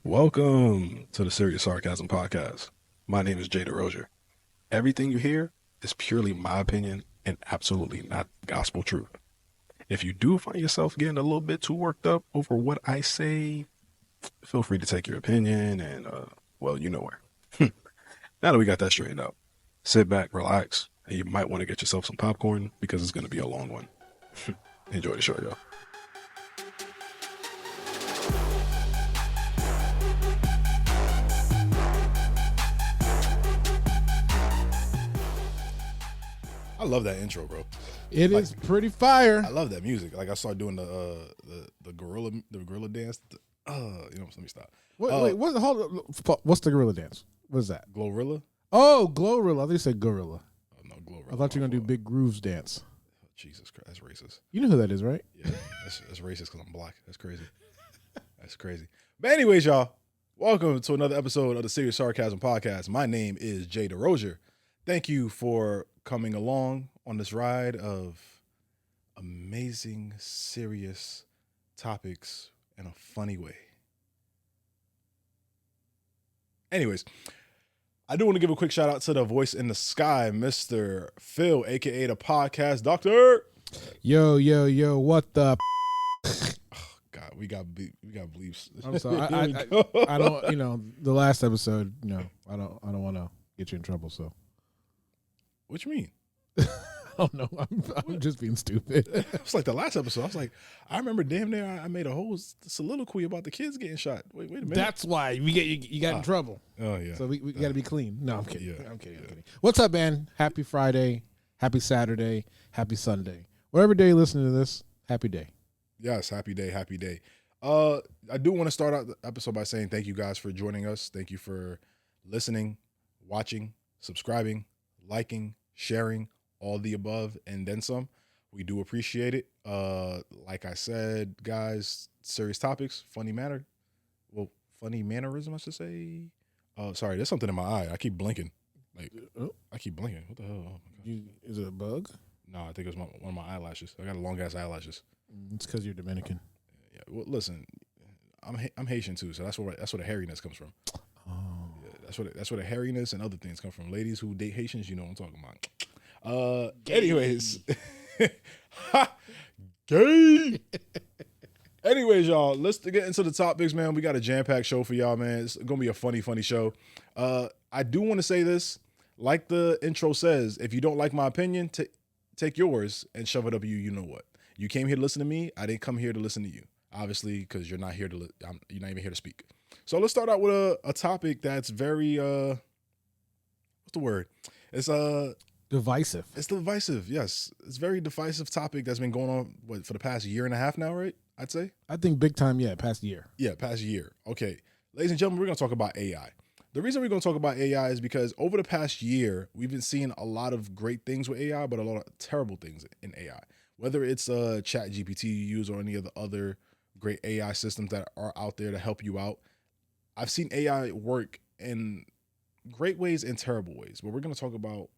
Welcome to the Serious Sarcasm podcast. My name is Jay DeRozier. Everything you hear is purely my opinion and absolutely not gospel truth. If you do find yourself getting a little bit too worked up over what I say, feel free to take your opinion and, well, you know where. Now that we got that straightened out, sit back, relax, and you might want to get yourself some popcorn because it's going to be a long one. Enjoy the show, y'all. I love that intro, bro. It Like- is pretty fire. I love that music. Like I started doing the gorilla dance. Let me stop. Wait, what's the gorilla dance? What is that? Glorilla? Oh, Glorilla. I thought you said gorilla. Oh, no, Glorilla. I thought you were gonna do Big Grooves dance. Jesus Christ, that's racist. You know who that is, right? Yeah, that's racist because I'm black. That's crazy. That's crazy. But anyways, y'all, welcome to another episode of the Serious Sarcasm podcast. My name is Jay DeRozier. Thank you for coming along on this ride of amazing, serious topics in a funny way. Anyways, I do want to give a quick shout out to the voice in the sky, Mr. Phil, aka the podcast doctor. Yo, what the? God, we got bleeps. I'm sorry. Here we go. I don't. The last episode. I don't want to get you in trouble. So What you mean? I don't know. I'm just being stupid. It's like the last episode. I was like, I remember damn near I made a whole soliloquy about the kids getting shot. Wait a minute. That's why we get you got in trouble. Oh yeah. So we got to be clean. No, I'm kidding. Yeah, I'm kidding. yeah. I'm kidding. What's up, man? Happy Friday. Happy Saturday. Happy Sunday. Whatever day you're listening to this, happy day. Yes, happy day, happy day. I do want to start out the episode by saying thank you guys for joining us. Thank you for listening, watching, subscribing, liking, sharing, all the above and then some. We do appreciate it. Like I said, guys, serious topics, funny mannerism, I should say. Sorry, there's something in my eye. I keep blinking. I keep blinking. What the hell? Oh my gosh. Is it a bug? No, I think it was one of my eyelashes. I got long ass eyelashes. It's because you're Dominican. Yeah. Well, listen, I'm Haitian too, so that's where the hairiness comes from. Oh. Yeah, that's where the hairiness and other things come from. Ladies who date Haitians, you know what I'm talking about. Anyways, gay. Anyways, y'all, let's get into the topics, man. We got a jam-packed show for y'all, man. It's gonna be a funny show. I do want to say this, like the intro says, if you don't like my opinion, take yours and shove it up you know what. You came here to listen to me. I didn't come here to listen to you, obviously, because you're not here to. You're not even here to speak. So let's start out with a topic that's very what's the word? It's Divisive. It's divisive. Yes, it's a very divisive topic that's been going on for the past year and a half now, right? I'd say. I think big time, past year. Yeah, past year. Okay, ladies and gentlemen, we're gonna talk about AI. The reason we're gonna talk about AI is because over the past year, we've been seeing a lot of great things with AI, but a lot of terrible things in AI. Whether it's Chat GPT you use or any of the other great AI systems that are out there to help you out, I've seen AI work in great ways and terrible ways. But we're gonna talk about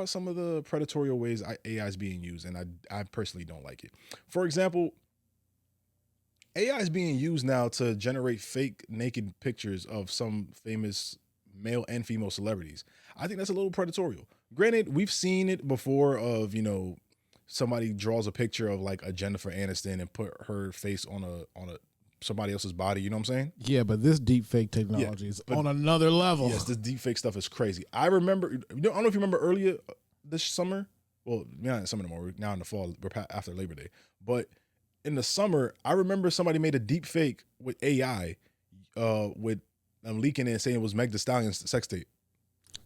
some of the predatory ways AI is being used, and I personally don't like it. For example, AI is being used now to generate fake naked pictures of some famous male and female celebrities. I think that's a little predatory. Granted, we've seen it before of, somebody draws a picture of like a Jennifer Aniston and put her face on a somebody else's body, you know what I'm saying? Yeah, but this deep fake technology is on another level. Yes, this deep fake stuff is crazy. I remember, I don't know if you remember earlier this summer. Well, we're not in summer anymore. We're now in the fall. We're after Labor Day. But in the summer, I remember somebody made a deep fake with AI with leaking it and saying it was Meg Thee Stallion's sex tape.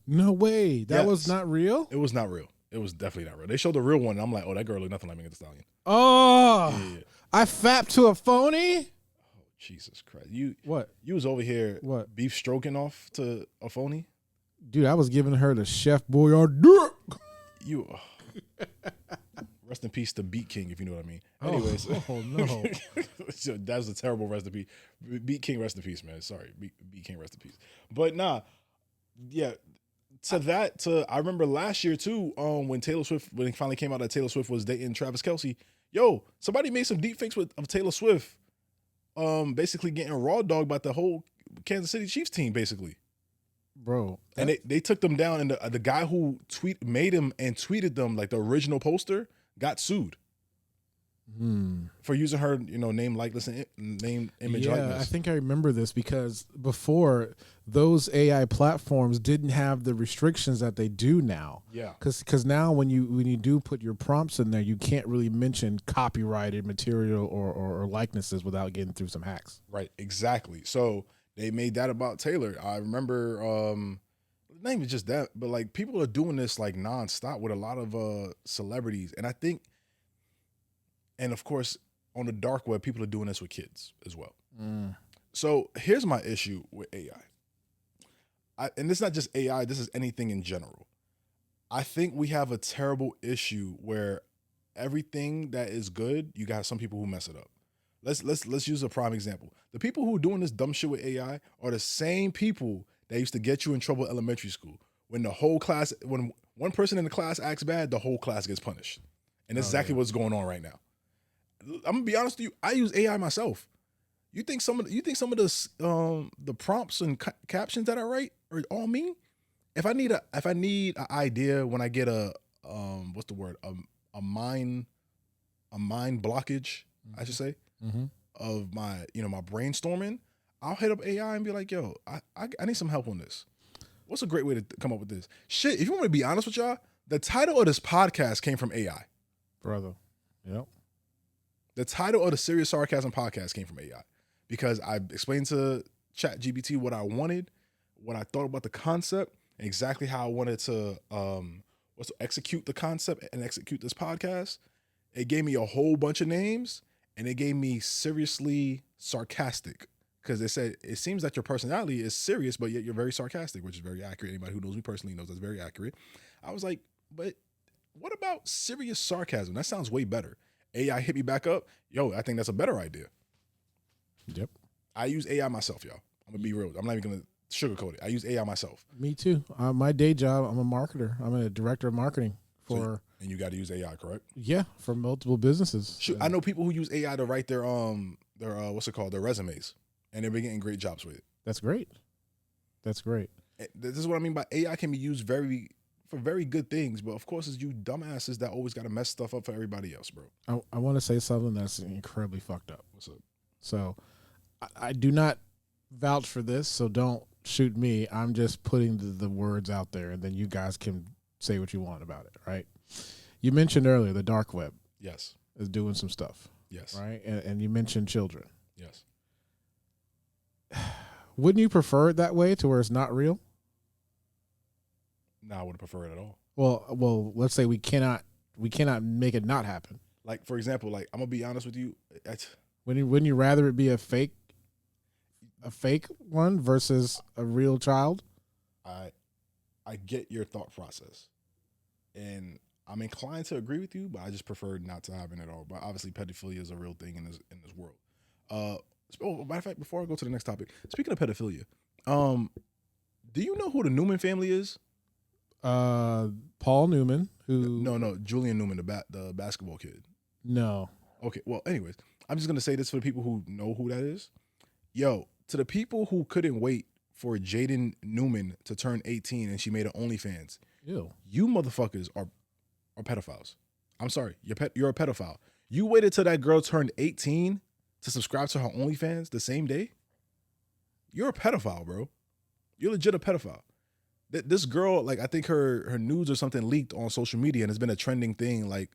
No way. That Yes. was not real? It was not real. It was definitely not real. They showed the real one, and I'm like, oh, that girl look nothing like Meg Thee Stallion. Oh, Yeah. I fapped to a phony? Jesus Christ. What? You was over here What? beef stroking off to a phony? Dude, I was giving her the Chef Boyardee. You rest in peace to Beat King, if you know what I mean. Anyways. Oh, no. So that was a terrible rest in peace. Beat King, rest in peace, man. Sorry. Beat King, rest in peace. But nah, yeah. I remember last year too, when it finally came out that Taylor Swift was dating Travis Kelce. Yo, somebody made some deep fakes of Taylor Swift basically getting raw dogged by the whole Kansas City Chiefs team, basically. Bro. And they took them down, and the guy who made him and tweeted them, like the original poster, got sued for using her, name, likeness, and name, image, likeness. I think I remember this because before those AI platforms didn't have the restrictions that they do now. Yeah. Because now when you do put your prompts in there, you can't really mention copyrighted material or likenesses without getting through some hacks. Right, exactly. So they made that about Taylor. I remember the name is just that, but like people are doing this like nonstop with a lot of celebrities, and I think, and of course on the dark web, people are doing this with kids as well. So here's my issue with AI. And this is not just AI, this is anything in general. I think we have a terrible issue where everything that is good, you got some people who mess it up. Let's use a prime example. The people who are doing this dumb shit with AI are the same people that used to get you in trouble in elementary school. When when one person in the class acts bad, the whole class gets punished. And that's exactly what's going on right now. I'm gonna be honest with you. I use AI myself. You think some of the prompts and captions that I write are all me? If I need an idea, when I get a mind blockage, I should say, of my my brainstorming, I'll hit up AI and be like, yo, I need some help on this. What's a great way to come up with this? Shit, if you want me to be honest with y'all, the title of this podcast came from AI. Brother. Yep. The title of the Serious Sarcasm podcast came from AI because I explained to ChatGPT what I wanted, what I thought about the concept, and exactly how I wanted to execute the concept and execute this podcast. It gave me a whole bunch of names, and it gave me seriously sarcastic, because they said it seems that your personality is serious, but yet you're very sarcastic, which is very accurate. Anybody who knows me personally knows that's very accurate. I was like, but what about serious sarcasm? That sounds way better. AI hit me back up. Yo, I think that's a better idea. Yep. I use AI myself, y'all. I'm going to be real. I'm not even going to sugarcoat it. I use AI myself. Me too. My day job, I'm a marketer. I'm a director of marketing for... And you got to use AI, correct? Yeah, for multiple businesses. Shoot, I know people who use AI to write their their resumes, and they've been getting great jobs with it. That's great. That's great. This is what I mean by AI can be used for very good things, but of course it's you dumbasses that always got to mess stuff up for everybody else, bro. I want to say something that's incredibly fucked up. What's up? So I do not vouch for this, so don't shoot me. I'm just putting the words out there, and then you guys can say what you want about it, right? You mentioned earlier the dark web. Yes. Is doing some stuff. Yes. Right? And you mentioned children. Yes. Wouldn't you prefer it that way, to where it's not real? No, I wouldn't prefer it at all. Well, let's say we cannot make it not happen. Like, for example, like, I'm gonna be honest with you. Wouldn't you rather it be a fake one versus a real child? I get your thought process, and I'm inclined to agree with you, but I just prefer not to happen at all. But obviously, pedophilia is a real thing in this world. Matter of fact, before I go to the next topic, speaking of pedophilia, do you know who the Newman family is? Paul Newman, who... No, Julian Newman, the basketball kid. No. Okay, well, anyways, I'm just going to say this for the people who know who that is. Yo, to the people who couldn't wait for Jaden Newman to turn 18 and she made an OnlyFans. Ew. You motherfuckers are pedophiles. I'm sorry, you're a pedophile. You waited till that girl turned 18 to subscribe to her OnlyFans the same day? You're a pedophile, bro. You're legit a pedophile. This girl, like, I think her nudes or something leaked on social media, and it's been a trending thing, like,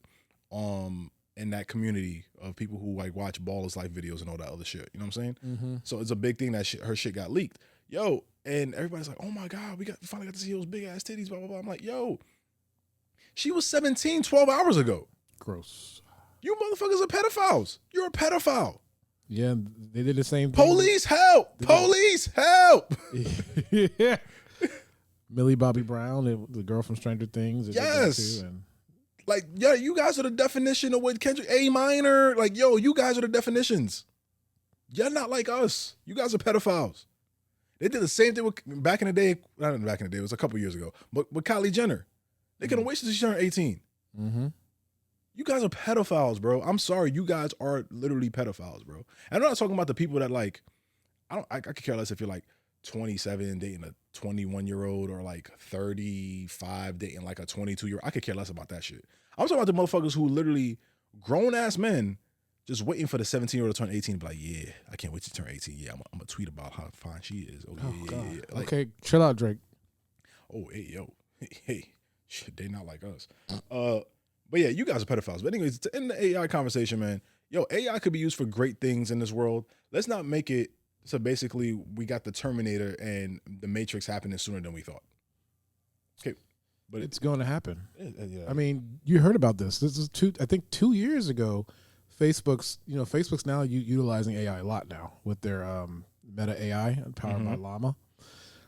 in that community of people who like watch Ballers Life videos and all that other shit. You know what I'm saying? Mm-hmm. So it's a big thing that her shit got leaked. Yo, and everybody's like, oh my God, we finally got to see those big ass titties, blah, blah, blah. I'm like, yo, she was 17 12 hours ago. Gross. You motherfuckers are pedophiles. You're a pedophile. Yeah, they did the same thing. Police help! Police help! Yeah. Millie Bobby Brown, the girl from Stranger Things. Yes. Like, yeah, you guys are the definition of what Kendrick A minor. Like, yo, you guys are the definitions. You're not like us. You guys are pedophiles. They did the same thing with back in the day. Not back in the day. It was a couple years ago. But with Kylie Jenner, they couldn't wait till she turned 18. Mm-hmm. You guys are pedophiles, bro. I'm sorry. You guys are literally pedophiles, bro. And I'm not talking about the people that like, I could care less if you're like 27 dating a 21-year-old or like 35 dating like a 22-year-old. I could care less about that shit. I'm talking about the motherfuckers who literally grown ass men just waiting for the 17-year-old to turn 18 and be like, yeah, I can't wait to turn 18. Yeah, I'm gonna tweet about how fine she is. Oh, yeah. Like, okay, chill out, Drake. oh, hey, yo. Hey, shit, they not like us. But yeah, you guys are pedophiles. But anyways, to end the AI conversation, man, yo, AI could be used for great things in this world. Let's not make it so basically we got the Terminator and the Matrix happening sooner than we thought. Okay, but It's going to happen. yeah. I mean, you heard about this. This is 2 years ago. Facebook's now utilizing AI a lot now with their Meta AI powered by Llama.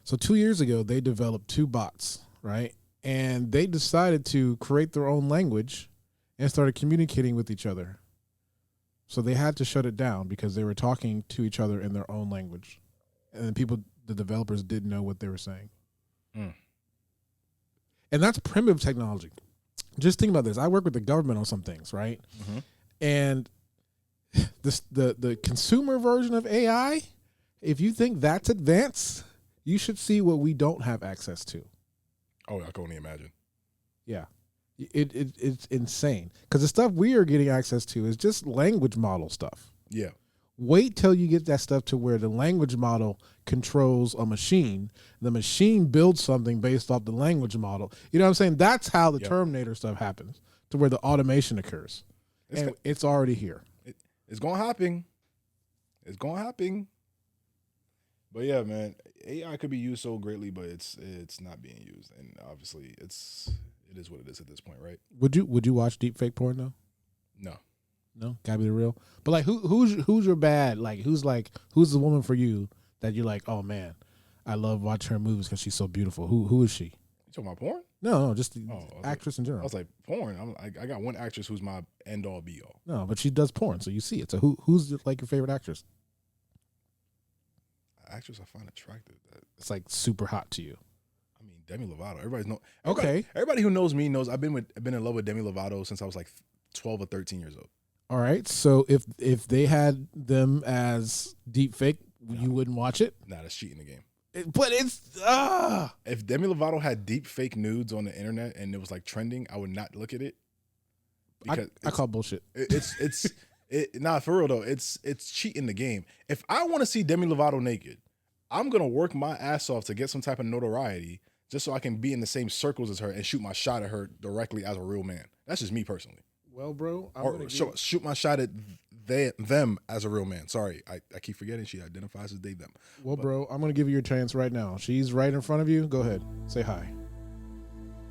So 2 years ago, they developed 2 bots, right? And they decided to create their own language and started communicating with each other. So they had to shut it down because they were talking to each other in their own language. And the developers didn't know what they were saying. And that's primitive technology. Just think about this. I work with the government on some things, right? And the consumer version of AI, if you think that's advanced, you should see what we don't have access to. Oh, I can only imagine. Yeah. It's insane. Because the stuff we are getting access to is just language model stuff. Yeah. Wait till you get that stuff to where the language model controls a machine. The machine builds something based off the language model. You know what I'm saying? That's how the Terminator stuff happens, to where the automation occurs. It's already here. It's going to happen. It's going to happen. But yeah, man, AI could be used so greatly, but it's not being used, and obviously it is what it is at this point, right? Would you watch deep fake porn though? No, gotta be the real. But like, who's your bad? Like, who's the woman for you that you're like, oh man, I love watching her movies because she's so beautiful. Who is she? You talking about porn? No, just the actress in general. I was like, porn. I got one actress who's my end all be all. No, but she does porn, so you see it. So who's like your favorite actress? Actress I find attractive. It's like super hot to you. I mean, Demi Lovato. Everybody who knows me knows I've been in love with Demi Lovato since I was like 12 or 13 years old. All right, so if they had them as deep fake, you wouldn't watch it? Nah, that's cheating the game. But it's If Demi Lovato had deep fake nudes on the internet and it was like trending, I would not look at it. Because I call bullshit. Nah, for real though, it's cheating the game. If I want to see Demi Lovato naked, I'm gonna work my ass off to get some type of notoriety just so I can be in the same circles as her and shoot my shot at her directly as a real man. That's just me personally. Well, bro, shoot my shot at them as a real man. Sorry, I keep forgetting she identifies as they them. Well, bro, I'm gonna give you your chance right now. She's right in front of you. Go ahead, say hi.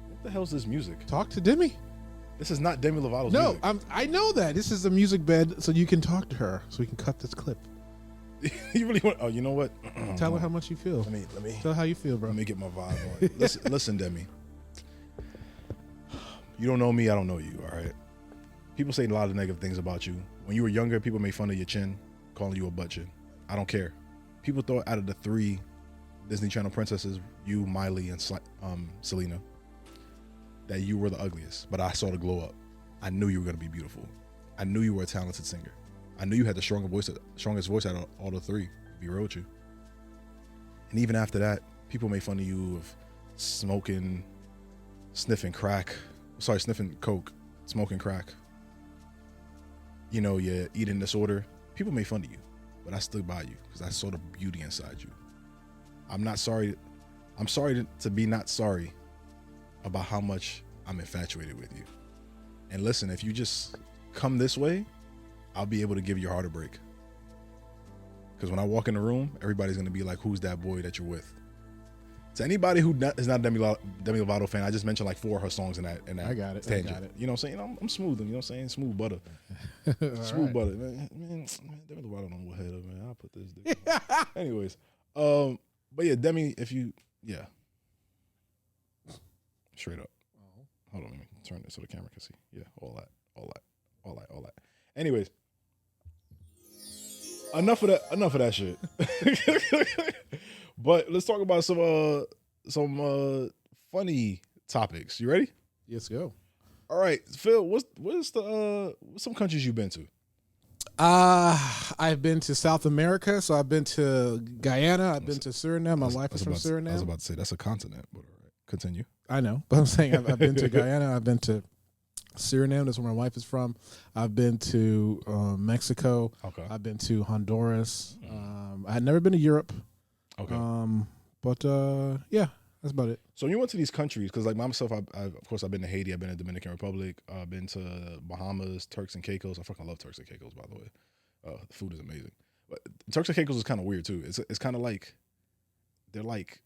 What the hell's this music? Talk to Demi. This is not Demi Lovato's music. No, I know that. This is a music bed, so you can talk to her, so we can cut this clip. You really want? Oh, you know what? Tell her how much you feel. Let me tell her how you feel, bro. Let me get my vibe on. Listen, Demi. You don't know me. I don't know you. All right. People say a lot of negative things about you. When you were younger, people made fun of your chin, calling you a butt chin. I don't care. People thought out of the 3 Disney Channel princesses, you, Miley, and Selena, that you were the ugliest. But I saw the glow up. I knew you were going to be beautiful. I knew you were a talented singer. I knew you had the strongest voice out of all the 3. To be real with you. And even after that, people made fun of you of sniffing coke, smoking crack. You know, your eating disorder. People made fun of you, but I stood by you because I saw the beauty inside you. I'm not sorry. I'm sorry to be not sorry about how much I'm infatuated with you. And listen, if you just come this way, I'll be able to give your heart a break. Because when I walk in the room, everybody's going to be like, who's that boy that you're with? To anybody who is not a Demi Lovato fan, I just mentioned like 4 of her songs in that I got it. tangent. I got it. You know what I'm saying? I'm smooth. You know what I'm saying? Smooth butter. Smooth butter. Man, Demi Lovato don't go ahead of man. I'll put this. Anyways, but yeah, Demi, straight up. Hold on, let me turn this so the camera can see. Yeah, all that. Anyways, enough of that shit. But let's talk about some funny topics. You ready? Let's go. All right, Phil, what's some countries you've been to? I've been to South America, so I've been to Guyana. I've been to Suriname. My wife is from Suriname. I was about to say that's a continent, but all right, continue. I know, but I'm saying I've been to Guyana. I've been to Suriname. That's where my wife is from. I've been to Mexico. Okay. I've been to Honduras. I had never been to Europe. Okay. But yeah, that's about it. So you went to these countries because, like myself, of course I've been to Haiti. I've been to Dominican Republic. I've been to Bahamas, Turks and Caicos. I fucking love Turks and Caicos, by the way. The food is amazing. But Turks and Caicos is kind of weird too. It's kind of like they're like,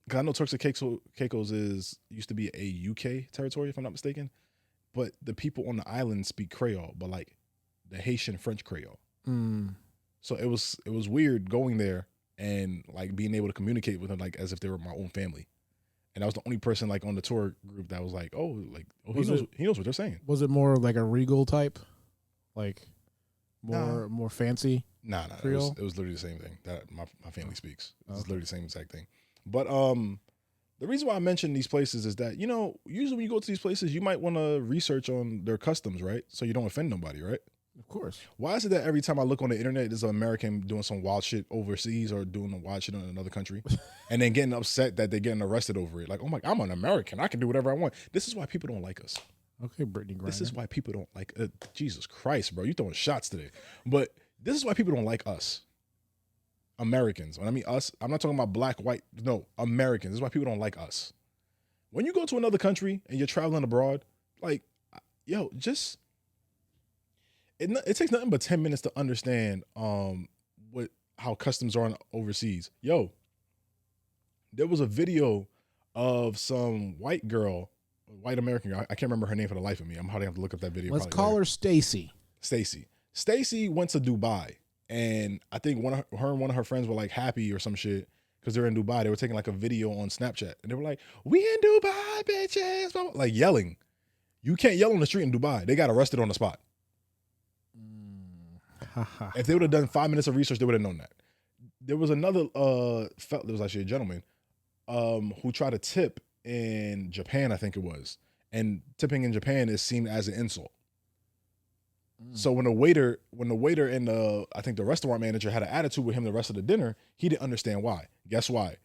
because I know Turks and Caicos used to be a UK territory, if I'm not mistaken. But the people on the island speak Creole, but like the Haitian French Creole. So it was weird going there and like being able to communicate with them like as if they were my own family. And I was the only person like on the tour group that was like, he knows what they're saying. Was it more like a regal type, like more fancy? Nah. It was literally the same thing that my family speaks. It's literally the same exact thing. But the reason why I mention these places is that, usually when you go to these places, you might want to research on their customs, right? So you don't offend nobody, right? Of course. Why is it that every time I look on the internet, there's an American doing some wild shit overseas or doing some wild shit in another country and then getting upset that they're getting arrested over it? Like, oh my, I'm an American. I can do whatever I want. This is why people don't like us. Okay, Brittany Griner. This is why people don't like Jesus Christ, bro. You throwing shots today. But this is why people don't like us. Americans. When I mean us, I'm not talking about black, white. No, Americans. This is why people don't like us. When you go to another country and you're traveling abroad, like, yo, just it takes nothing but 10 minutes to understand how customs are overseas. Yo, there was a video of some white girl, white American girl. I can't remember her name for the life of me. I'm probably have to look up that video. Let's call her Stacy. Stacy went to Dubai. And I think one of her friends were like happy or some shit because they're in Dubai. They were taking like a video on Snapchat and they were like, "We in Dubai, bitches!" Like yelling. You can't yell on the street in Dubai. They got arrested on the spot. If they would have done 5 minutes of research, they would have known that. There was another there was actually a gentleman who tried to tip in Japan, I think it was, and tipping in Japan is seen as an insult. So when the waiter and I think the restaurant manager had an attitude with him the rest of the dinner, he didn't understand why. Guess why?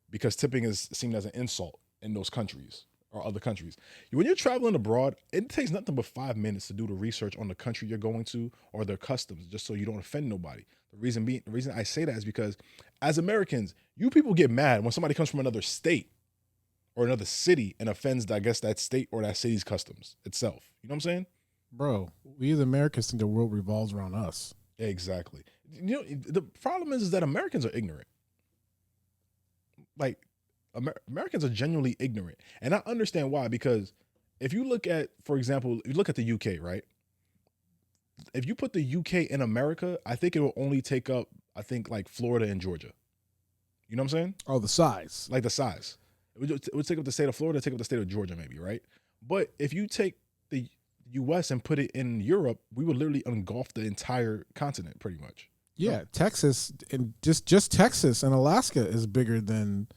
Because tipping is seen as an insult in those countries or other countries. When you're traveling abroad, it takes nothing but 5 minutes to do the research on the country you're going to or their customs, just so you don't offend nobody. The reason I say that is because as Americans, you people get mad when somebody comes from another state or another city and offends, I guess, that state or that city's customs itself. You know what I'm saying? Bro, we as Americans think the world revolves around us. Exactly. The problem is that Americans are ignorant. Like, Americans are genuinely ignorant. And I understand why, because if you look at, for example, if you look at the UK, right? If you put the UK in America, I think it will only take up, like Florida and Georgia. You know what I'm saying? Oh, the size. Like the size. It would take up the state of Florida, take up the state of Georgia maybe, right? But if you take the US and put it in Europe, we would literally engulf the entire continent pretty much. Yeah, Texas and just Texas and Alaska is bigger than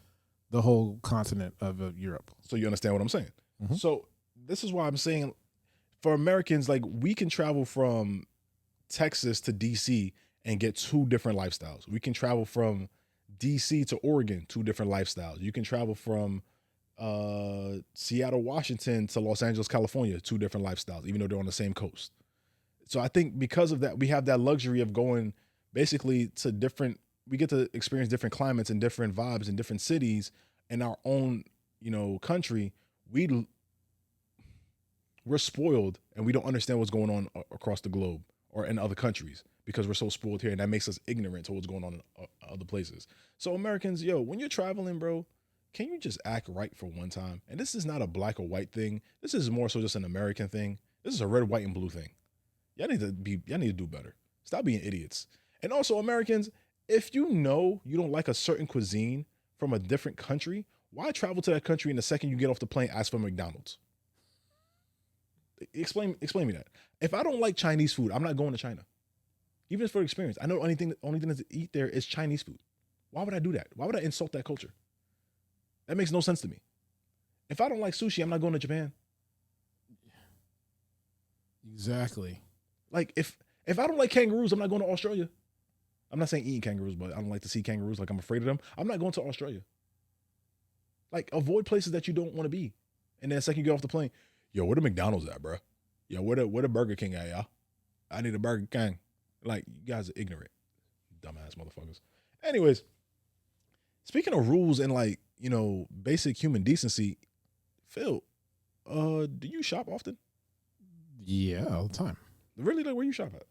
the whole continent of Europe. So you understand what I'm saying? Mm-hmm. So this is why I'm saying for Americans, like we can travel from Texas to DC and get two different lifestyles. We can travel from DC to Oregon, two different lifestyles. You can travel from Seattle, Washington to Los Angeles, California, two different lifestyles, even though they're on the same coast. So I think because of that, we have that luxury of going basically to we get to experience different climates and different vibes in different cities in our own, country. We're spoiled and we don't understand what's going on across the globe or in other countries because we're so spoiled here, and that makes us ignorant to what's going on in other places. So Americans, when you're traveling, bro, can you just act right for one time? And this is not a black or white thing. This is more so just an American thing. This is a red, white, and blue thing. Y'all need to do better. Stop being idiots. And also, Americans, if you know you don't like a certain cuisine from a different country, why travel to that country and the second you get off the plane, ask for McDonald's? Explain me that. If I don't like Chinese food, I'm not going to China. Even if for experience. I know only thing to eat there is Chinese food. Why would I do that? Why would I insult that culture? That makes no sense to me. If I don't like sushi, I'm not going to Japan. Exactly. Like if I don't like kangaroos, I'm not going to Australia. I'm not saying eating kangaroos, but I don't like to see kangaroos. Like I'm afraid of them. I'm not going to Australia. Like avoid places that you don't want to be. And then the second you get off the plane, yo, where the McDonald's at, bro? Yo, where the Burger King at, y'all? I need a Burger King. Like you guys are ignorant, dumbass motherfuckers. Anyways, speaking of rules and like, you know, basic human decency, Phil, do you shop often? Yeah, all the time. Really? Like where you shop at?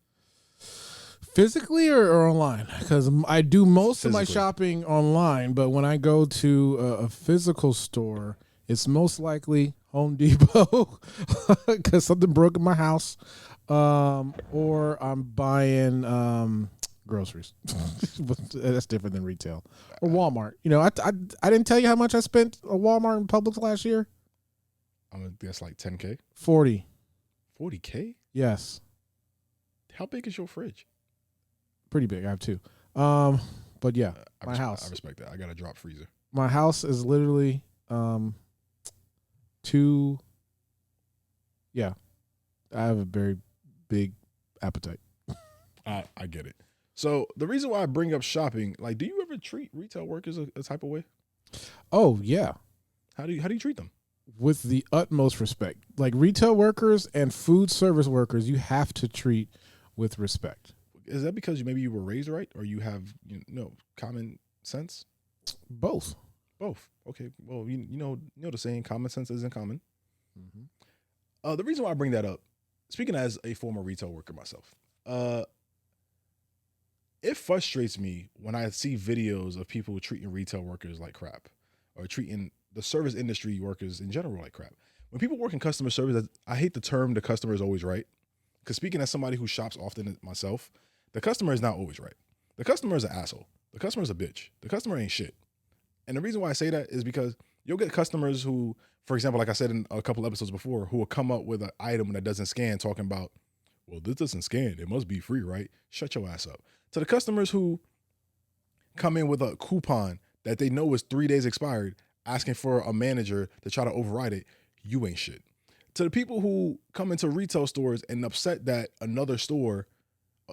Physically or online? Because I do most of my Physically. shopping online, but when I go to a physical store, it's most likely Home Depot because something broke in my house, or I'm buying groceries. That's different than retail. Or Walmart. You know, I didn't tell you how much I spent at Walmart and Publix last year. I'm gonna guess like 10K, 40. 40K. Yes, How big is your fridge? pretty big. I have two. But yeah, my I house. respect that. I got a drop freezer. My house is literally two. Yeah, I have a very big appetite. I get it. So the reason why I bring up shopping, like, do you ever treat retail workers a type of way? Oh yeah, How do you treat them? with the utmost respect. Like retail workers and food service workers, you have to treat with respect. Is that because maybe you were raised right, or you have common sense? Both. Both. Okay. Well, you know the saying, common sense isn't common. Mm-hmm. The reason why I bring that up, speaking as a former retail worker myself, it frustrates me when I see videos of people treating retail workers like crap, or treating the service industry workers in general like crap. When people work in customer service, I hate the term "the customer is always right," because speaking as somebody who shops often myself, the customer is not always right. The customer is an asshole. The customer is a bitch. The customer ain't shit. And the reason why I say that is because you'll get customers who, for example, like I said in a couple episodes before, who will come up with an item that doesn't scan, talking about, well, this doesn't scan. It must be free, right? Shut your ass up. To the customers who come in with a coupon that they know is 3 days expired, asking for a manager to try to override it, you ain't shit. To the people who come into retail stores and upset that another store,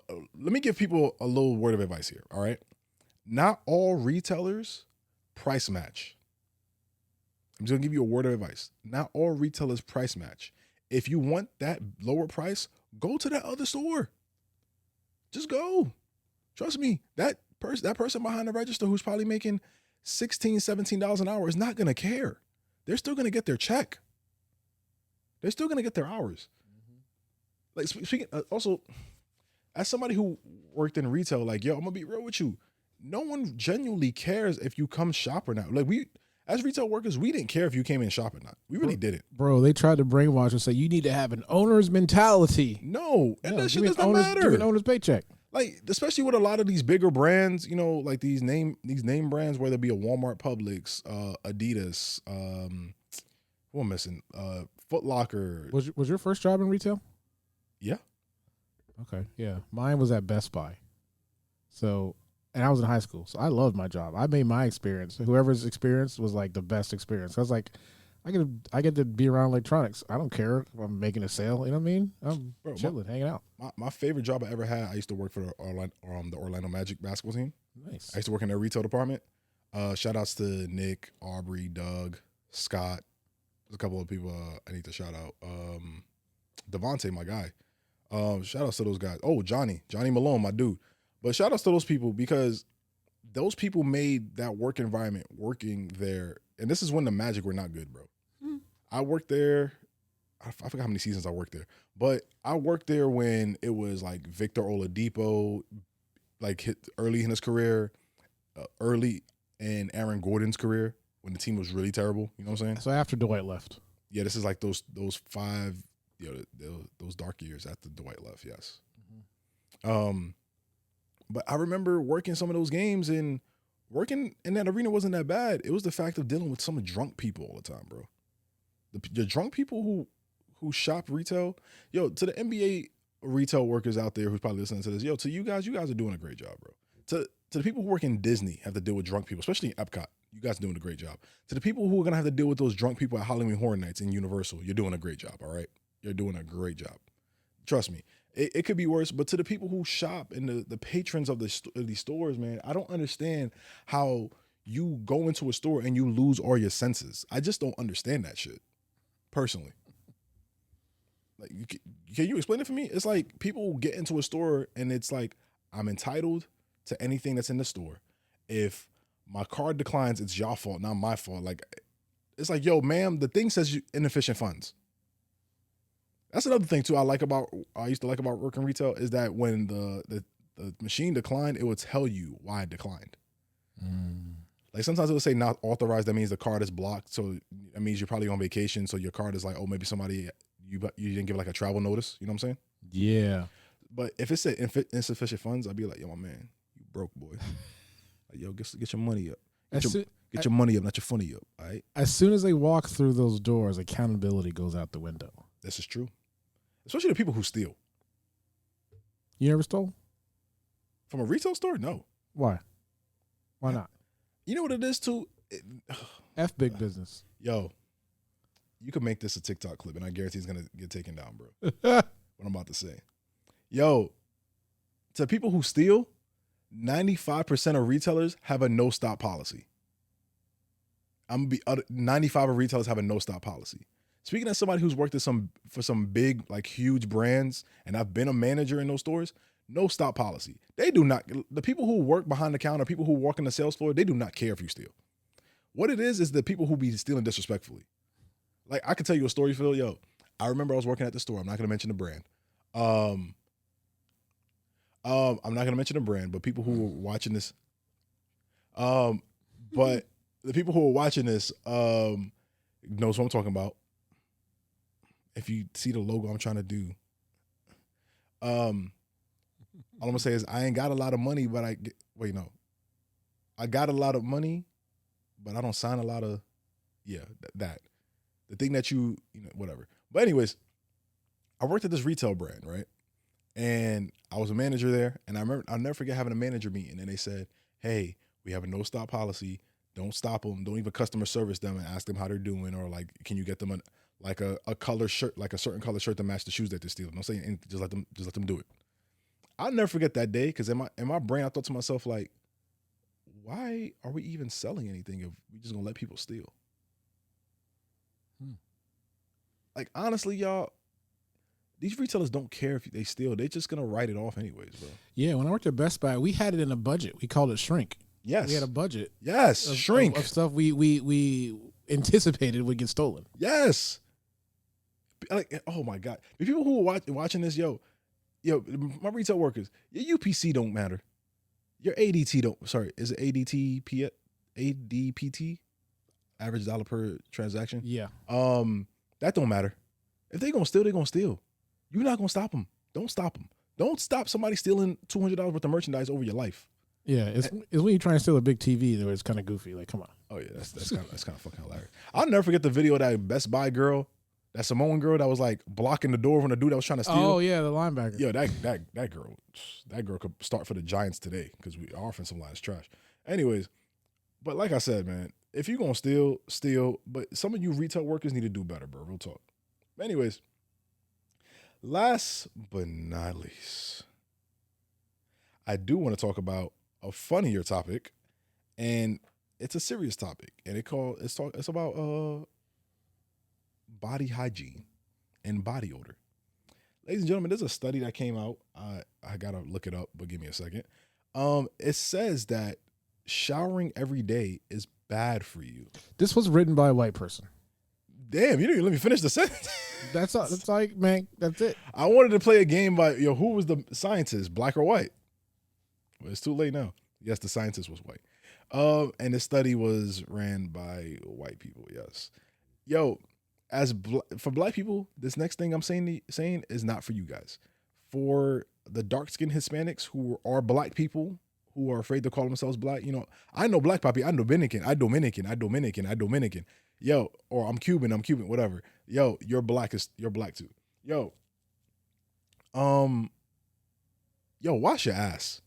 let me give people a little word of advice here, all right? Not all retailers price match. I'm just gonna give you a word of advice. Not all retailers price match. If you want that lower price, go to that other store. Just go. Trust me, that person behind the register who's probably making $16, $17 an hour is not gonna care. They're still gonna get their check. They're still gonna get their hours. Like speaking, also, as somebody who worked in retail, like, yo, I'm gonna be real with you. No one genuinely cares if you come shop or not. Like as retail workers, we didn't care if you came in shop or not. We really didn't. Bro, they tried to brainwash and say you need to have an owner's mentality. No, and that shit does not Give matter. an owner's paycheck. Like, especially with a lot of these bigger brands, like these name brands, whether it be a Walmart, Publix, Adidas, who am I missing? Foot Locker. Was your first job in retail? Yeah. Okay, yeah. Mine was at Best Buy. So, and I was in high school, so I loved my job. I made my experience. Whoever's experience was like the best experience. I was like, I get to be around electronics. I don't care if I'm making a sale. You know what I mean? I'm chilling, hanging out. My favorite job I ever had, I used to work for the Orlando Magic basketball team. Nice. I used to work in their retail department. Shout outs to Nick, Aubrey, Doug, Scott. There's a couple of people I need to shout out. Devontae, my guy. Shout outs to those guys. Oh, Johnny Malone, my dude. But shout outs to those people, because those people made that work environment working there. And this is when the Magic were not good, bro. I worked there. I forgot how many seasons I worked there, but I worked there when it was like Victor Oladipo, like hit early in his career, early in Aaron Gordon's career when the team was really terrible. You know what I'm saying? So after Dwight left. Yeah, this is like those 5, those dark years after Dwight left. Yes. Mm-hmm. But I remember working some of those games, and working in that arena wasn't that bad. It was the fact of dealing with some drunk people all the time, bro. The drunk people who shop retail, yo, to the NBA retail workers out there who's probably listening to this, yo, to you guys are doing a great job, bro. To the people who work in Disney, have to deal with drunk people, especially in Epcot, you guys are doing a great job. To the people who are gonna have to deal with those drunk people at Halloween Horror Nights in Universal, you're doing a great job, all right? You're doing a great job. Trust me. It could be worse, but to the people who shop and the patrons of these stores, man, I don't understand how you go into a store and you lose all your senses. I just don't understand that shit, personally. Like, can you explain it for me? It's like people get into a store and it's like, I'm entitled to anything that's in the store. If my card declines, it's your fault, not my fault. Like, it's like, yo, ma'am, the thing says inefficient funds. That's another thing too. I used to like about working retail is that when the machine declined, it would tell you why it declined. Like sometimes it would say not authorized. That means the card is blocked. So that means you're probably on vacation. So your card is like, oh, maybe somebody you didn't give like a travel notice. You know what I'm saying? Yeah. But if it said insufficient funds, I'd be like, yo, my man, you broke, boy. Like, yo, get your money up. Get your money up, not your funny up. All right. As soon as they walk through those doors, accountability goes out the window. This is true. Especially the people who steal. You ever stole? From a retail store? No. Why? Why not? You know what it is too? F big business. Yo, you could make this a TikTok clip and I guarantee it's going to get taken down, bro. What I'm about to say. Yo, to people who steal, 95% of retailers have a no-stop policy. 95 of retailers have a no-stop policy. Speaking as somebody who's worked for some big, like huge brands, and I've been a manager in those stores, no stop policy. They do not, the people who work behind the counter, people who walk in the sales floor, they do not care if you steal. What it is the people who be stealing disrespectfully. Like, I could tell you a story, Phil. Yo, I remember I was working at the store. I'm not going to mention the brand. I'm not going to mention the brand, but people who were watching this, but the people who are watching this knows what I'm talking about. If you see the logo I'm trying to do, all I'm gonna say is I ain't got a lot of money, but I got a lot of money, but I don't sign a lot of, that. The thing that whatever. But anyways, I worked at this retail brand, right? And I was a manager there, and I'll never forget having a manager meeting, and they said, hey, we have a no-stop policy. Don't stop them. Don't even customer service them and ask them how they're doing, or like, can you get them a color shirt, like a certain color shirt to match the shoes that they're stealing. Don't say anything, just let them do it. I'll never forget that day, because in my brain I thought to myself, like, why are we even selling anything if we just gonna let people steal? Like, honestly, y'all, these retailers don't care if they steal. They're just gonna write it off anyways, bro. Yeah, when I worked at Best Buy, we had it in a budget. We called it shrink. Yes. We had a budget. Yes, shrink. Of stuff we anticipated would get stolen. Yes. Like, oh my God. The people who are watching this, yo, my retail workers, your UPC don't matter. Your ADT is it ADPT? Average dollar per transaction? Yeah. That don't matter. If they gonna steal, they gonna steal. You're not gonna stop them. Don't stop them. Don't stop somebody stealing $200 worth of merchandise over your life. Yeah, it's when you try and steal a big TV, though, it's kind of goofy. Like, come on. Oh yeah, that's kind of fucking hilarious. I'll never forget the video of that Best Buy girl, that Samoan girl that was like blocking the door when the dude that was trying to steal. Oh yeah, the linebacker. Yo, that girl could start for the Giants today, because our offensive line is trash. Anyways, but like I said, man, if you gonna steal. But some of you retail workers need to do better, bro. Real talk. Anyways, last but not least, I do want to talk about a funnier topic, and it's a serious topic, and it's about body hygiene and body odor. Ladies and gentlemen, there's a study that came out. I gotta look it up, but give me a second. It says that showering every day is bad for you. This was written by a white person. Damn, you didn't even let me finish the sentence. That's like, man, that's it. I wanted to play a game by, who was the scientist, black or white? Well, it's too late now. Yes, the scientist was white. And the study was ran by white people, yes. Yo, for black people, this next thing I'm saying is not for you guys. For the dark-skinned Hispanics who are black people, who are afraid to call themselves black, I know black papi, I'm Dominican. Yo, or I'm Cuban, whatever. Yo, you're black too. Yo, wash your ass.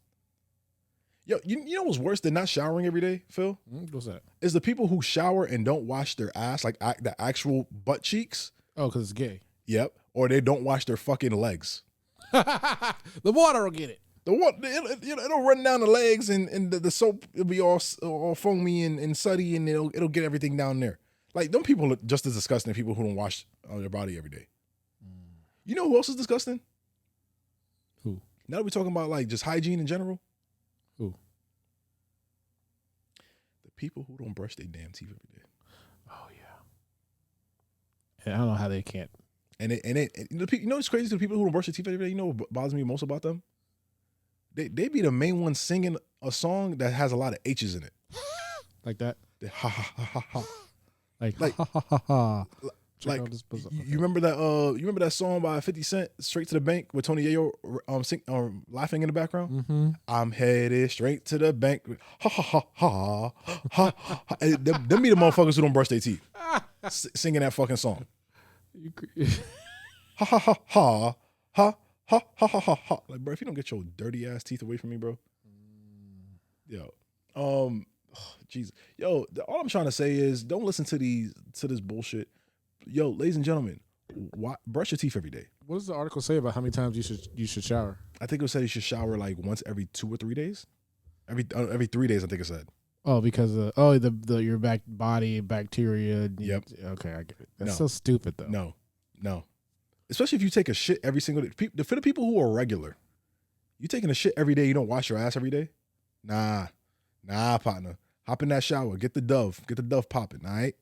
Yo, you know what's worse than not showering every day, Phil? What's that? Is the people who shower and don't wash their ass, like the actual butt cheeks. Oh, because it's gay. Yep. Or they don't wash their fucking legs. The water will get it. The water, it'll run down the legs, and the soap will be all foamy and suddy, and it'll get everything down there. Like, them people are just as disgusting as people who don't wash their body every day. You know who else is disgusting? Who? Now that we're talking about like just hygiene in general. Who? The people who don't brush their damn teeth every day. Oh yeah. And I don't know how they can't. And you know what's crazy to the people who don't brush their teeth every day? You know what bothers me most about them? They be the main ones singing a song that has a lot of H's in it. Like that? Ha ha ha ha ha. Like ha ha ha. Like, you remember that? You remember that song by 50 Cent, "Straight to the Bank," with Tony Yayo laughing in the background? Mm-hmm. I'm headed straight to the bank. Ha ha ha ha ha. Ha. Them be the motherfuckers who don't brush their teeth, singing that fucking song. Ha ha ha ha ha ha ha ha ha ha. Like, bro, if you don't get your dirty ass teeth away from me, bro. Yo, Jesus, yo. All I'm trying to say is, don't listen to this bullshit. Yo, ladies and gentlemen, brush your teeth every day. What does the article say about how many times you should shower? I think it said you should shower like once every 2 or 3 days. Every 3 days, I think it said. Oh, because your body bacteria. Yep. Okay, I get it. That's so stupid though. No. Especially if you take a shit every single day. For the people who are regular, you taking a shit every day, you don't wash your ass every day? Nah, partner. Hop in that shower. Get the Dove popping, all right?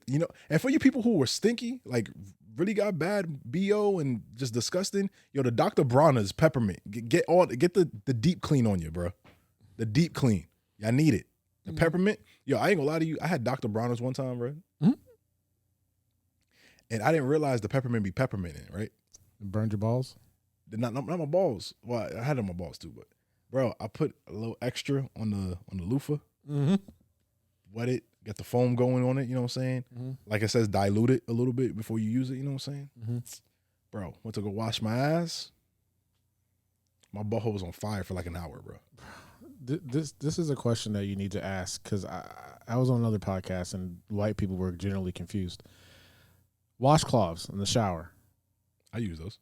And for you people who were stinky, like really got bad BO and just disgusting, yo, the Dr. Bronner's peppermint. Get the deep clean on you, bro. The deep clean. Y'all need it. The peppermint. Yo, I ain't gonna lie to you. I had Dr. Bronner's one time, bro. Mm-hmm. And I didn't realize the peppermint be pepperminting, right? Burned your balls? Not my balls. Well, I had it on my balls too, but bro, I put a little extra on the loofah. Mm-hmm. Wet it, get the foam going on it, you know what I'm saying? Mm-hmm. Like it says, dilute it a little bit before you use it, you know what I'm saying? Mm-hmm. Bro, went to go wash my ass. My butthole was on fire for like an hour, bro. This is a question that you need to ask, because I was on another podcast and white people were generally confused. Washcloths in the shower. I use those.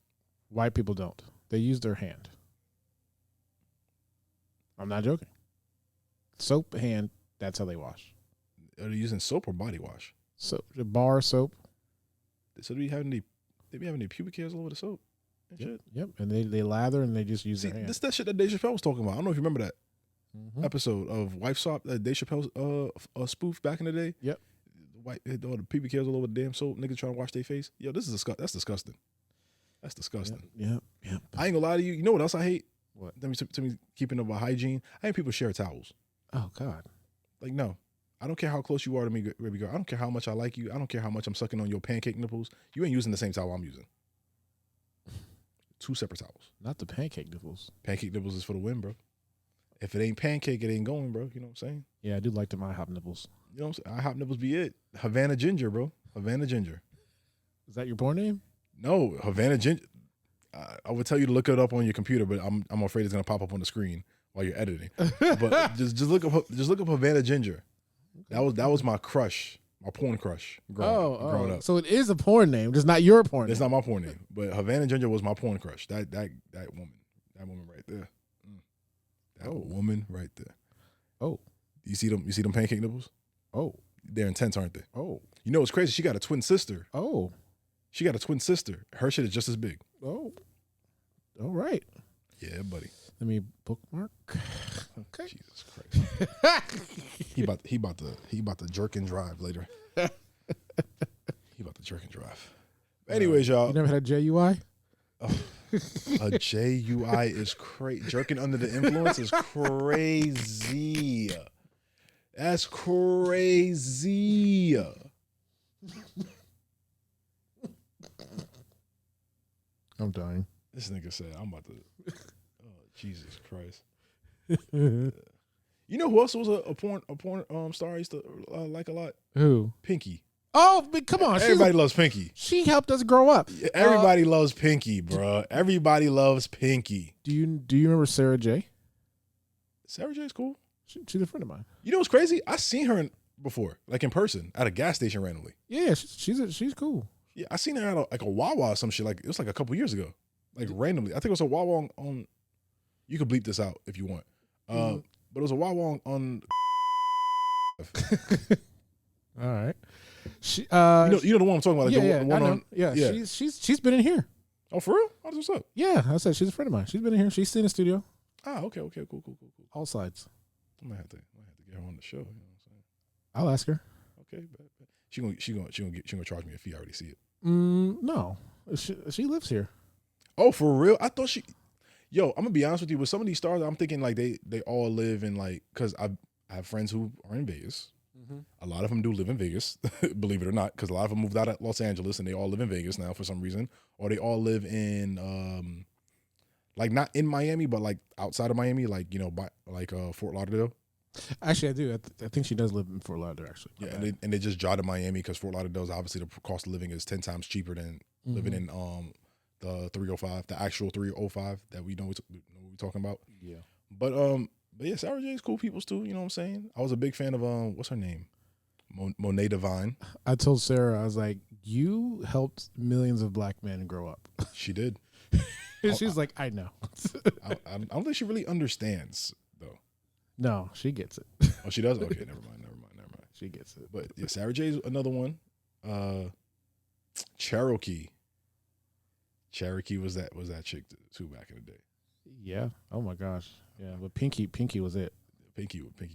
White people don't. They use their hand. I'm not joking. Soap, hand, that's how they wash. Are they using soap or body wash? So the bar soap. So they be having their pubic hairs all over the soap and shit? Yep. And they lather and they just use See, their hand. this that shit that Dave Chappelle was talking about. I don't know if you remember that Mm-hmm. episode of Wife Swap that Dave Chappelle spoof back in the day. Yep. All the pubic hairs all over the damn soap. Niggas trying to wash their face. Yo, this is that's disgusting. That's disgusting. Yep. I ain't gonna lie to you. You know what else I hate? What? To me keeping up with hygiene. I hate people share towels. Oh God. Like, no. I don't care how close you are to me, baby girl. I don't care how much I like you. I don't care how much I'm sucking on your pancake nipples. You ain't using the same towel I'm using. 2 separate towels. Not the pancake nipples. Pancake nipples is for the win, bro. If it ain't pancake, it ain't going, bro. You know what I'm saying? Yeah, I do like the IHOP nipples. You know what I'm saying? IHOP nipples be it. Havana Ginger, bro. Havana Ginger. Is that your porn name? No, Havana Ginger. I would tell you to look it up on your computer, but I'm afraid it's gonna pop up on the screen while you're editing. But just look up Havana Ginger. That was my crush, my porn crush growing up. So it is a porn name, just not your porn It's name. not my porn name, but Havana Ginger was my porn crush. That woman right there. That woman right there. Oh. You see them pancake nipples? Oh. They're intense, aren't they? Oh. You know what's crazy? She got a twin sister. Oh. She got a twin sister. Her shit is just as big. Oh. All right. Yeah, buddy. Let me bookmark. Okay. Jesus Christ. he about to jerk and drive later. He about to jerk and drive. Anyways, y'all. You never had a JUI? A JUI is crazy. Jerking under the influence is crazy. That's crazy. I'm dying. This nigga said, I'm about to. Oh, Jesus Christ. You know who else was a porn star I used to like a lot? Who? Pinky. Oh, but come on. Everybody loves Pinky. She helped us grow up. Everybody loves Pinky, bro. Everybody loves Pinky. Do you remember Sarah J? Sarah J's cool. She's a friend of mine. You know what's crazy? I seen her before, like in person, at a gas station randomly. Yeah, she's cool. Yeah, I seen her at like a Wawa or some shit. Like it was like a couple years ago, like randomly. I think it was a Wawa on. You could bleep this out if you want, but it was a Wawa on. All right. She, you know the one I'm talking about. Like yeah, the one I know. on. Yeah, yeah. She's been in here. Oh, for real? Oh, what's up? Yeah, I said she's a friend of mine. She's been in here. She's seen the studio. Ah, okay, cool. All sides. I might have to get her on the show. You know what I'm saying? I'll ask her. Okay, bet. She gonna charge me a fee. I already see it. No, she lives here. Oh, for real? I thought she. Yo, I'm gonna be honest with you. With some of these stars, I'm thinking like they all live in like because I have friends who are in Vegas. A lot of them do live in Vegas, believe it or not, because a lot of them moved out of Los Angeles and they all live in Vegas now for some reason, or they all live in like not in Miami, but like outside of Miami, like by like Fort Lauderdale. Actually, I do. I think she does live in Fort Lauderdale. Actually, Yeah, and they just drive to Miami because Fort Lauderdale is obviously the cost of living is 10 times cheaper than living in the 305, the actual 305 that we know what we're talking about. Yeah, but yeah, Sarah J's cool peoples too. You know what I'm saying? I was a big fan of what's her name, Monet Divine. I told Sarah, I was like, you helped millions of black men grow up. She did. She's like, I know. I don't think she really understands though. No, she gets it. Oh, she does. Okay, never mind. She gets it. But yeah, Sarah J's another one. Cherokee was that chick too back in the day. Yeah. Oh my gosh. Yeah. But Pinky was it. Pinky was it.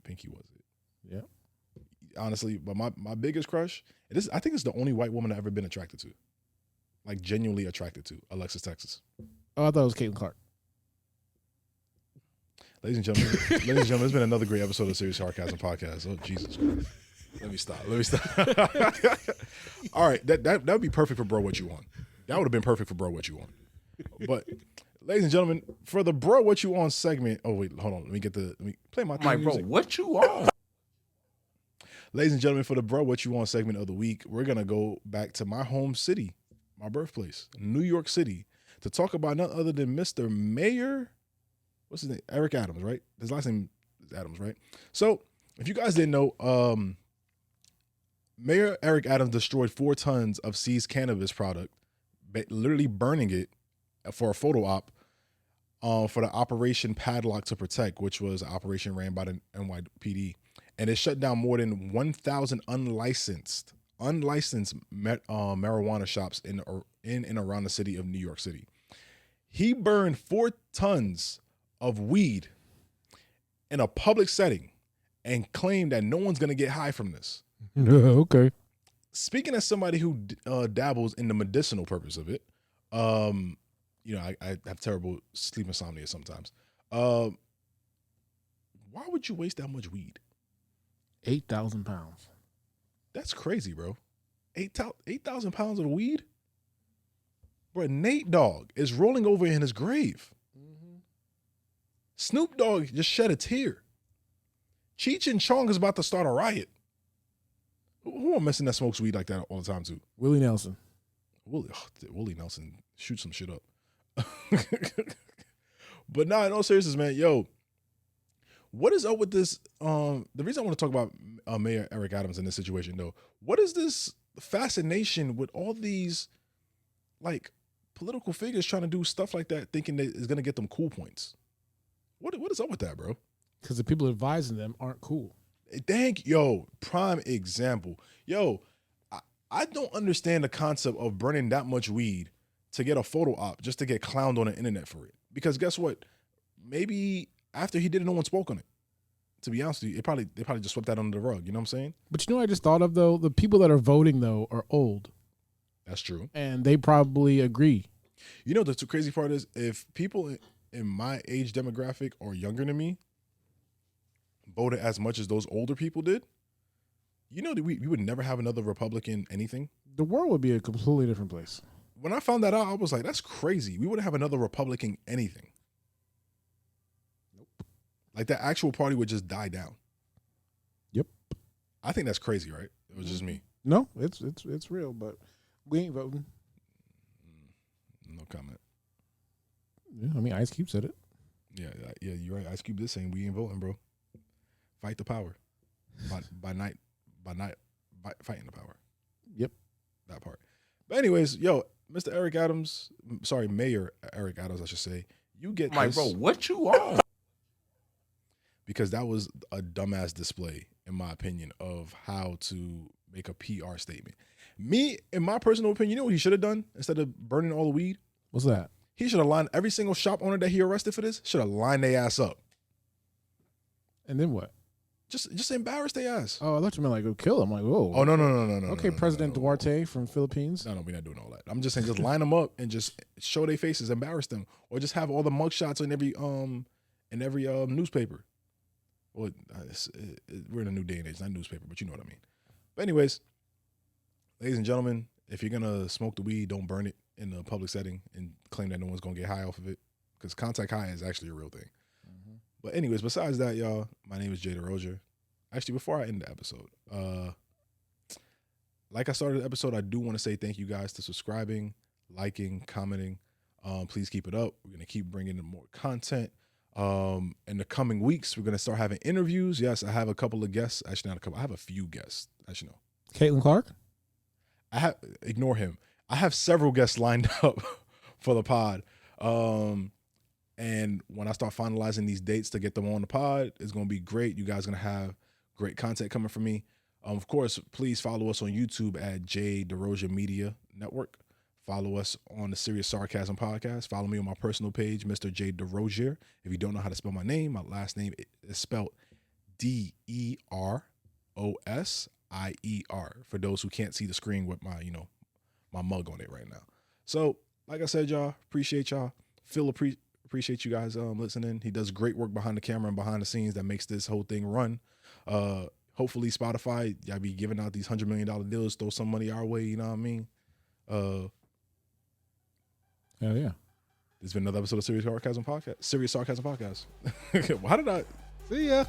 Pinky was it. Yeah. Honestly, but my biggest crush, I think it's the only white woman I've ever been attracted to. Like genuinely attracted to. Alexis Texas. Oh, I thought it was Caitlin Clark. Ladies and gentlemen, it's been another great episode of Serious Sarcasm Podcast. Oh, Jesus Christ. Let me stop. All right, that would be perfect for Bro What You Want. That would have been perfect for Bro What You Want. But, ladies and gentlemen, for the Bro What You Want segment. Oh wait, hold on. Let me play my theme music. Bro, what you want? Ladies and gentlemen, for the Bro What You Want segment of the week, we're gonna go back to my home city, my birthplace, New York City, to talk about none other than Mr. Mayor. What's his name? Eric Adams, right? His last name is Adams, right? So, if you guys didn't know, Mayor Eric Adams destroyed 4 tons of seized cannabis product, literally burning it for a photo op for the Operation Padlock to Protect, which was an operation ran by the NYPD. And it shut down more than 1,000 unlicensed marijuana shops in and around the city of New York City. He burned 4 tons of weed in a public setting and claimed that no one's going to get high from this. Okay. Speaking as somebody who dabbles in the medicinal purpose of it, I have terrible sleep insomnia sometimes. Why would you waste that much weed? 8,000 pounds. That's crazy, bro. 8,000 pounds of weed? Bro, Nate Dogg is rolling over in his grave. Snoop Dogg just shed a tear. Cheech and Chong is about to start a riot. Who am I missing that smokes weed like that all the time too? Willie Nelson. Willie Nelson shoot some shit up. But nah, in all seriousness, man, yo, what is up with this? The reason I want to talk about Mayor Eric Adams in this situation, though, what is this fascination with all these like political figures trying to do stuff like that, thinking that is gonna get them cool points? What is up with that, bro? Because the people advising them aren't cool. Prime example. Yo, I don't understand the concept of burning that much weed to get a photo op just to get clowned on the internet for it. Because guess what? Maybe after he did it, no one spoke on it. To be honest with you, they probably just swept that under the rug. You know what I'm saying? But you know what I just thought of, though? The people that are voting, though, are old. That's true. And they probably agree. You know, the crazy part is if people in my age demographic or younger than me voted as much as those older people did, you know that we would never have another Republican anything. The world would be a completely different place. When I found that out, I was like, that's crazy. We wouldn't have another Republican anything. Nope. Like that actual party would just die down. Yep. I think that's crazy, right? It was just me. No, it's real, but we ain't voting. No comment. Yeah, I mean, Ice Cube said it. Yeah, you're right. Ice Cube is saying we ain't voting, bro. Fight the power. By night, fighting the power. Yep. that part. But anyways, yo, Mr. Mayor Eric Adams, I should say. You get I'm like, this bro, what you on? because that was a dumbass display, in my opinion, of how to make a PR statement. Me, in my personal opinion, you know what he should have done instead of burning all the weed? What's that? He should have lined every single shop owner that he arrested for this, should have lined their ass up. And then what? Just embarrass their ass. Oh, I thought you meant like go kill him. Like, whoa. Oh, no. Okay, President Duarte from Philippines. No, we're not doing all that. I'm just saying, just line them up and just show their faces, embarrass them, or just have all the mugshots in every newspaper. Well, we're in a new day and age, not newspaper, but you know what I mean. But anyways, ladies and gentlemen, if you're gonna smoke the weed, don't burn it in a public setting and claim that no one's gonna get high off of it, because contact high is actually a real thing. Mm-hmm. But anyways, besides that, y'all, my name is Jay DeRozier. Actually, before I end the episode, like I started the episode, I do want to say thank you guys to subscribing, liking, commenting. Please keep it up. We're going to keep bringing in more content. In the coming weeks, we're going to start having interviews. Yes, I have a couple of guests. Actually, not a couple. I have a few guests. Actually, no. Caitlin Clark? Ignore him. I have several guests lined up for the pod. And when I start finalizing these dates to get them on the pod, it's going to be great. You guys are going to have great content coming from me. Of course, please follow us on YouTube at J DeRozier Media Network. Follow us on the Serious Sarcasm podcast. Follow me on my personal page, Mr. J DeRozier. If you don't know how to spell my name, my last name is spelled DeRosier. For those who can't see the screen with my, my mug on it right now. So, like I said, y'all, appreciate y'all. Phil, appreciate you guys listening. He does great work behind the camera and behind the scenes that makes this whole thing run. Hopefully Spotify, y'all be giving out these $100 million deals, throw some money our way, you know what I mean? Hell yeah. This has been another episode of Serious Sarcasm Podcast. How did I? See ya.